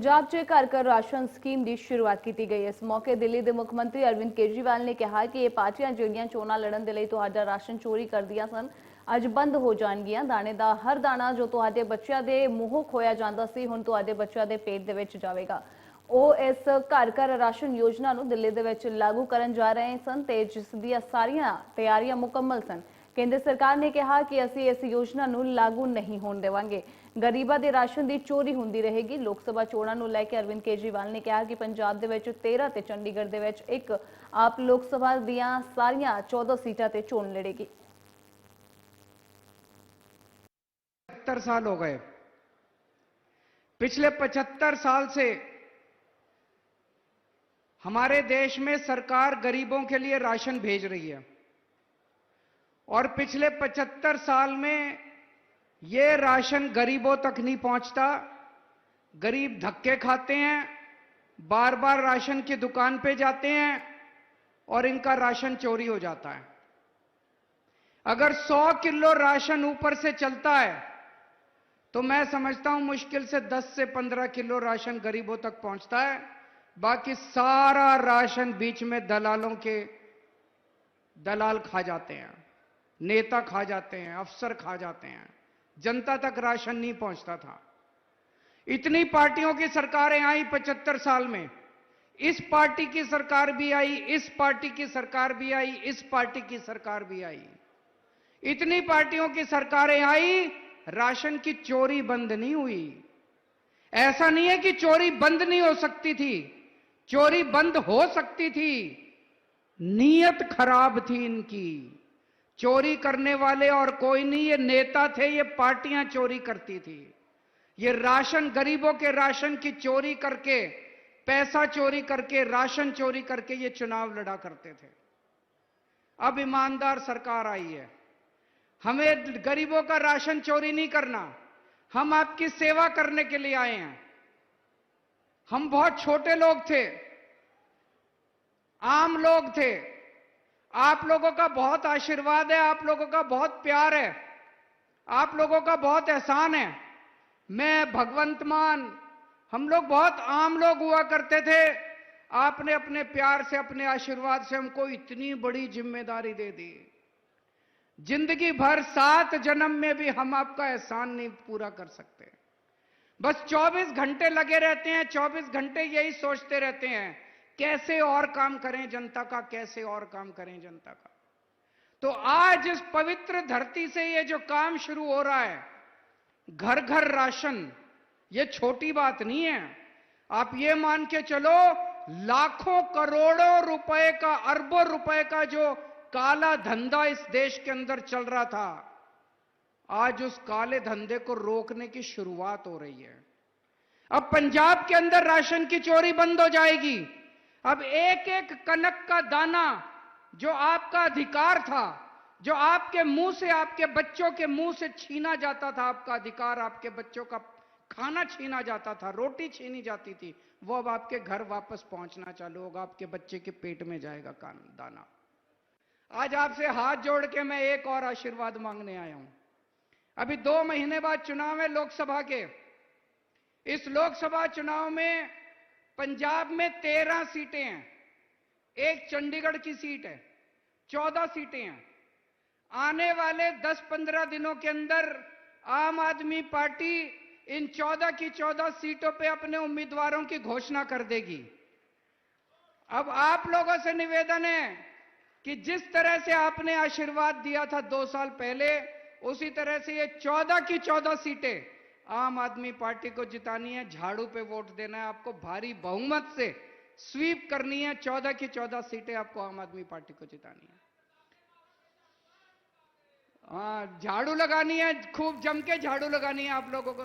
पंजाब 'ਚ घर घर राशन स्कीम की शुरुआत की गई। इस मौके दिल्ली के मुख्यमंत्री अरविंद केजरीवाल ने कहा कि ये पार्टियां ਜਿਹੜੀਆਂ ਚੋਣਾਂ ਲੜਨ ਦੇ ਲਈ ਤੁਹਾਡਾ ਰਾਸ਼ਨ ਚੋਰੀ ਕਰਦੀਆਂ ਸਨ ਅੱਜ ਬੰਦ ਹੋ ਜਾਣਗੀਆਂ। ਦਾਣੇ ਦਾ ਹਰ ਦਾਣਾ ਜੋ ਤੁਹਾਡੇ ਬੱਚਿਆਂ ਦੇ ਮੂੰਹੋਂ ਖੋਇਆ ਜਾਂਦਾ ਸੀ ਹੁਣ ਤੁਹਾਡੇ ਬੱਚਿਆਂ ਦੇ ਪੇਟ ਦੇ ਵਿੱਚ ਜਾਵੇਗਾ। ਉਹ ਇਸ घर घर राशन योजना ਨੂੰ ਦਿੱਲੀ ਦੇ ਵਿੱਚ ਲਾਗੂ ਕਰਨ ਜਾ ਰਹੇ ਸਨ ਤੇ ਜਿਸ ਦੀਆਂ ਸਾਰੀਆਂ ਤਿਆਰੀਆਂ ਮੁਕੰਮਲ ਸਨ। केंद्र सरकार ने कहा कि असीं इस योजना नूं लागू नहीं होण देवांगे। गरीबां दे राशन की चोरी होंदी रहेगी। लोक सभा चोणां नूं लैके अरविंद केजरीवाल ने कहा कि पंजाब दे विच 13 ते चंडीगढ़ दे विच एक आप लोक सभा दीआं सारियां 14 सीटां ते चोण लड़ेगी। 75 साल हो गए। पिछले 75 साल से हमारे देश में सरकार गरीबों के लिए राशन भेज रही है और पिछले 75 साल में यह राशन गरीबों तक नहीं पहुंचता। गरीब धक्के खाते हैं, बार बार राशन की दुकान पे जाते हैं और इनका राशन चोरी हो जाता है। अगर 100 किलो राशन ऊपर से चलता है तो मैं समझता हूं मुश्किल से 10 से 15 किलो राशन गरीबों तक पहुंचता है। बाकी सारा राशन बीच में दलालों के दलाल खा जाते हैं, नेता खा जाते हैं, अफसर खा जाते हैं। जनता तक राशन नहीं पहुंचता था। इतनी पार्टियों की सरकारें आई 75 साल में। इस पार्टी की सरकार भी आई, इस पार्टी की सरकार भी आई, इस पार्टी की सरकार भी आई। इतनी पार्टियों की सरकारें आई, राशन की चोरी बंद नहीं हुई। ऐसा नहीं है कि चोरी बंद नहीं हो सकती थी, चोरी बंद हो सकती थी। नीयत खराब थी इनकी। चोरी करने वाले और कोई नहीं, ये नेता थे, ये पार्टियां चोरी करती थी। ये राशन, गरीबों के राशन की चोरी करके, पैसा चोरी करके, राशन चोरी करके ये चुनाव लड़ा करते थे। अब ईमानदार सरकार आई है। हमें गरीबों का राशन चोरी नहीं करना, हम आपकी सेवा करने के लिए आए हैं। हम बहुत छोटे लोग थे, आम लोग थे। आप लोगों का बहुत आशीर्वाद है, आप लोगों का बहुत प्यार है, आप लोगों का बहुत एहसान है। मैं, भगवंत मान, हम लोग बहुत आम लोग हुआ करते थे। आपने अपने प्यार से, अपने आशीर्वाद से हमको इतनी बड़ी जिम्मेदारी दे दी। जिंदगी भर 7 जन्म में भी हम आपका एहसान नहीं पूरा कर सकते। बस 24 घंटे लगे रहते हैं, 24 घंटे यही सोचते रहते हैं कैसे और काम करें जनता का, कैसे और काम करें जनता का। तो आज इस पवित्र धरती से ये जो काम शुरू हो रहा है, घर घर राशन, ये छोटी बात नहीं है। आप ये मान के चलो, लाखों करोड़ों रुपए का, अरबों रुपए का जो काला धंधा इस देश के अंदर चल रहा था, आज उस काले धंधे को रोकने की शुरुआत हो रही है। अब पंजाब के अंदर राशन की चोरी बंद हो जाएगी। अब एक एक कनक का दाना जो आपका अधिकार था, जो आपके मुंह से, आपके बच्चों के मुंह से छीना जाता था, आपका अधिकार, आपके बच्चों का खाना छीना जाता था, रोटी छीनी जाती थी, वो अब आपके घर वापस पहुंचना चालू होगा, आपके बच्चे के पेट में जाएगा दाना। आज आपसे हाथ जोड़ के मैं एक और आशीर्वाद मांगने आया हूं। अभी 2 महीने बाद चुनाव है लोकसभा के। इस लोकसभा चुनाव में पंजाब में 13 सीटें हैं, एक चंडीगढ़ की सीट है, 14 सीटें हैं। आने वाले 10-15 दिनों के अंदर आम आदमी पार्टी इन 14 की 14 सीटों पे अपने उम्मीदवारों की घोषणा कर देगी। अब आप लोगों से निवेदन है कि जिस तरह से आपने आशीर्वाद दिया था 2 साल पहले, उसी तरह से ये 14 की 14 सीटें आम आदमी पार्टी को जितानी है। झाड़ू पे वोट देना है आपको, भारी बहुमत से स्वीप करनी है। 14 की 14 सीटें आपको आम आदमी पार्टी को जितानी है। हाँ, झाड़ू लगानी है, खूब जम के झाड़ू लगानी है आप लोगों को।